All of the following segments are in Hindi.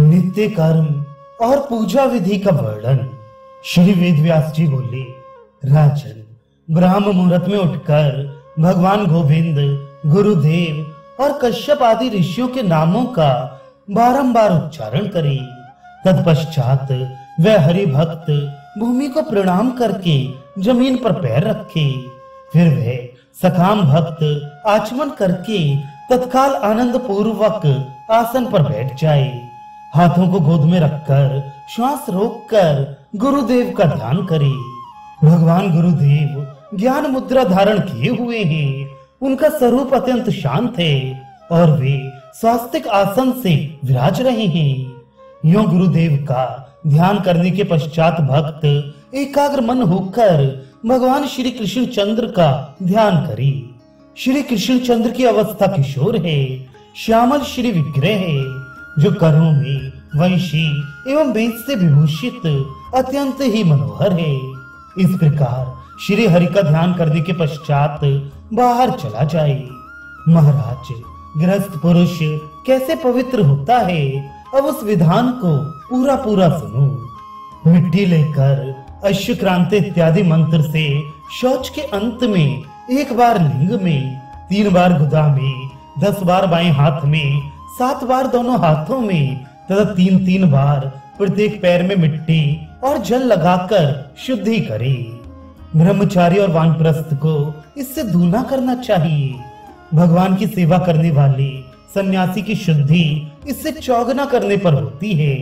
नित्य कर्म और पूजा विधि का वर्णन। श्री वेदव्यास जी बोले, राजन, ब्राह्म मुहूर्त में उठकर भगवान गोविंद, गुरुदेव और कश्यप आदि ऋषियों के नामों का बारंबार उच्चारण करे। तत्पश्चात वह हरि भक्त भूमि को प्रणाम करके जमीन पर पैर रखे। फिर वह सकाम भक्त आचमन करके तत्काल आनंद पूर्वक आसन पर बैठ जाए। हाथों को गोद में रखकर श्वास रोककर गुरुदेव का ध्यान करे। भगवान गुरुदेव ज्ञान मुद्रा धारण किए हुए हैं। उनका स्वरूप अत्यंत शांत है और वे स्वास्तिक आसन से विराज रहे हैं। यूं गुरुदेव का ध्यान करने के पश्चात भक्त एकाग्र मन होकर भगवान श्री कृष्ण चंद्र का ध्यान करे। श्री कृष्ण चंद्र की अवस्था किशोर है, श्यामल श्री विग्रह है, जो करों में वंशी एवं बेच से विभूषित अत्यंत ही मनोहर है। इस प्रकार श्री हरि का ध्यान करने के पश्चात बाहर चला जाए। महाराज, गृहस्थ पुरुष कैसे पवित्र होता है, अब उस विधान को पूरा पूरा सुनो। मिट्टी लेकर अश्वक्रांति इत्यादि मंत्र से शौच के अंत में 1 बार लिंग में, 3 बार गुदा में, 10 बार बाएं हाथ में, 7 बार दोनों हाथों में तथा 3-3 बार प्रत्येक पैर में मिट्टी और जल लगाकर शुद्धि करे। ब्रह्मचारी और वानप्रस्थ को इससे दूना करना चाहिए। भगवान की सेवा करने वाले सन्यासी की शुद्धि इससे चौगुना करने पर होती है।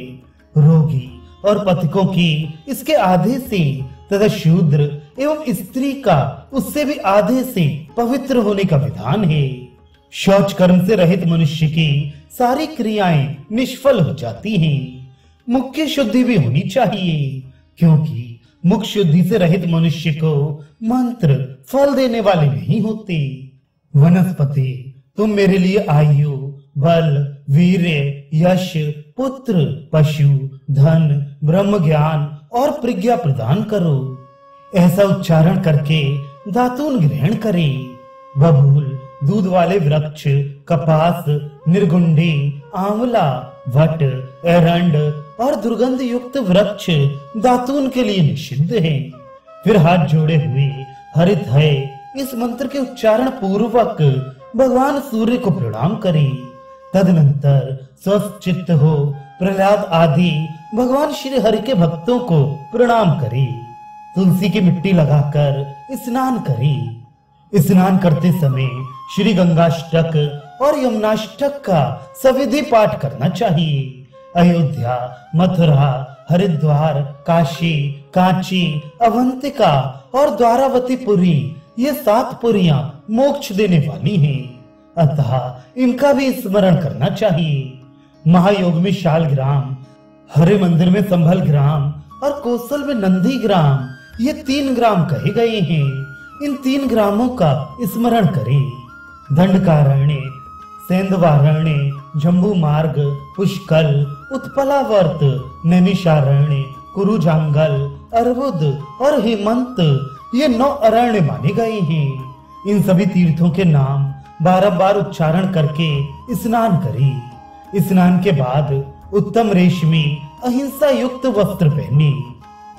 रोगी और पथिकों की इसके आधे से तथा शूद्र एवं स्त्री का उससे भी आधे से पवित्र होने का विधान है। शौच कर्म से रहित मनुष्य की सारी क्रियाएं निष्फल हो जाती हैं। मुख की शुद्धि भी होनी चाहिए, क्योंकि मुख शुद्धि से रहित मनुष्य को मंत्र फल देने वाले नहीं होते। वनस्पति, तुम मेरे लिए आयु, बल, वीर्य, यश, पुत्र, पशु, धन, ब्रह्म ज्ञान और प्रज्ञा प्रदान करो। ऐसा उच्चारण करके दातून ग्रहण करे। बबूल, दूध वाले वृक्ष, कपास, निर्गुंडी, आंवला, वट, एरंड और दुर्गंध युक्त वृक्ष दातून के लिए निषिद्ध है। फिर हाथ जोड़े हुए हरित है इस मंत्र के उच्चारण पूर्वक भगवान सूर्य को प्रणाम करे। तदनंतर स्वस्थ चित्त हो प्रहलाद आदि भगवान श्री हरि के भक्तों को प्रणाम करे। तुलसी की मिट्टी लगाकर स्नान करे। स्नान करते समय श्री गंगाष्टक और यमुनाष्टक का सविधि पाठ करना चाहिए। अयोध्या, मथुरा, हरिद्वार, काशी, कांची, अवंतिका और द्वारावतीपुरी, ये 7 पुरियां मोक्ष देने वाली हैं, अतः इनका भी स्मरण करना चाहिए। महायोग में शालग्राम, हरे मंदिर में संभल ग्राम और कौशल में नंदी ग्राम, ये 3 ग्राम कहे गए हैं। इन 3 ग्रामों का स्मरण करें। दंडकारण्य, सेंधवारण्य, जम्बू मार्ग, पुष्कल, उत्पलावर्त, नैमिषारण्य, कुरुजांगल, अर्बुद और हेमंत, ये 9 अरण्य माने गए हैं। इन सभी तीर्थों के नाम बार-बार उच्चारण करके स्नान करें। स्नान के बाद उत्तम रेशमी अहिंसा युक्त वस्त्र पहने,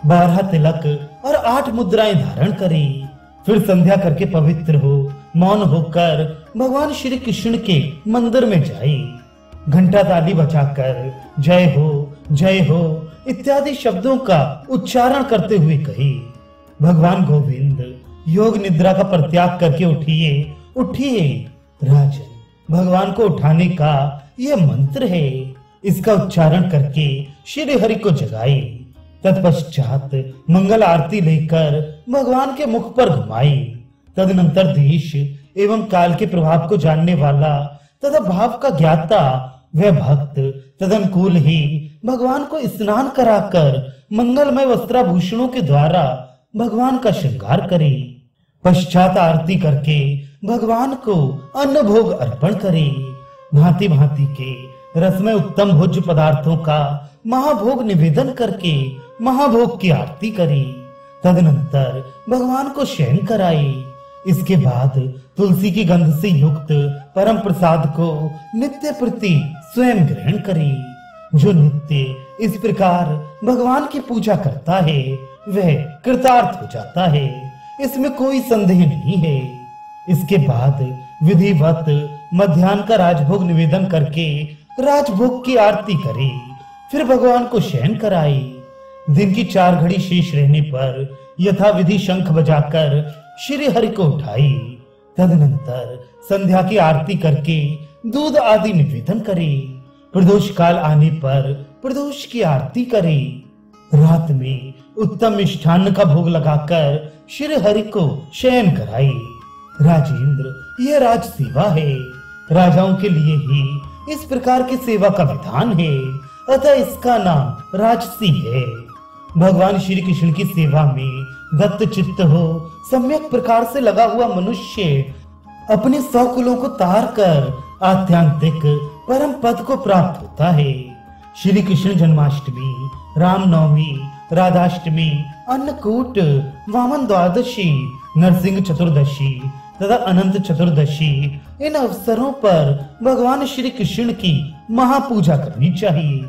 12 तिलक और 8 मुद्राएं धारण करें। फिर संध्या करके पवित्र हो मौन होकर भगवान श्री कृष्ण के मंदिर में जाए। घंटा ताली बजाकर जय हो इत्यादि शब्दों का उच्चारण करते हुए कहे, भगवान गोविंद, योग निद्रा का परित्याग करके उठिए। राजन, भगवान को उठाने का यह मंत्र है। इसका उच्चारण करके श्री हरि को जगाए। तत्पश्चात मंगल आरती लेकर भगवान के मुख पर घुमाई। तदनंतर देश एवं काल के प्रभाव को जानने वाला तथा भाव का ज्ञाता वह भक्त तदनुकूल ही भगवान को स्नान कराकर मंगलमय वस्त्राभूषणों के द्वारा भगवान का श्रृंगार करे। पश्चात आरती करके भगवान को अन्न भोग अर्पण करे। भांति भांति के रसमय उत्तम भोज्य पदार्थों का महाभोग निवेदन करके महाभोग की आरती करे। तदनंतर भगवान को शयन कराए। इसके बाद तुलसी की गंध से युक्त परम प्रसाद को नित्य प्रति स्वयं ग्रहण करे। जो नित्य इस प्रकार भगवान की पूजा करता है वह कृतार्थ हो जाता है, इसमें कोई संदेह नहीं है। इसके बाद विधिवत मध्याह्न का राजभोग निवेदन करके राजभोग की आरती करे, फिर भगवान को शयन कराए। दिन की 4 घड़ी शेष रहने पर यथाविधि शंख बजाकर श्री हरि को उठाई। तदनंतर संध्या की आरती करके दूध आदि निवेदन करे। प्रदोष काल आने पर प्रदोष की आरती करे। रात में उत्तम मिष्ठान्न का भोग लगाकर श्री हरि को शयन कराए। राजेंद्र, यह राज सेवा है। राजाओं के लिए ही इस प्रकार की सेवा का विधान है, अतः इसका नाम राजसी है। भगवान श्री कृष्ण की सेवा में दत्त चित्त हो सम्यक प्रकार से लगा हुआ मनुष्य अपने 100 कुलों को तार कर आत्यांतिक परम पद को प्राप्त होता है। श्री कृष्ण जन्माष्टमी, रामनवमी, राधाष्टमी, अन्नकूट, वामन द्वादशी, नरसिंह चतुर्दशी तथा अनंत चतुर्दशी, इन अवसरों पर भगवान श्री कृष्ण की महापूजा करनी चाहिए।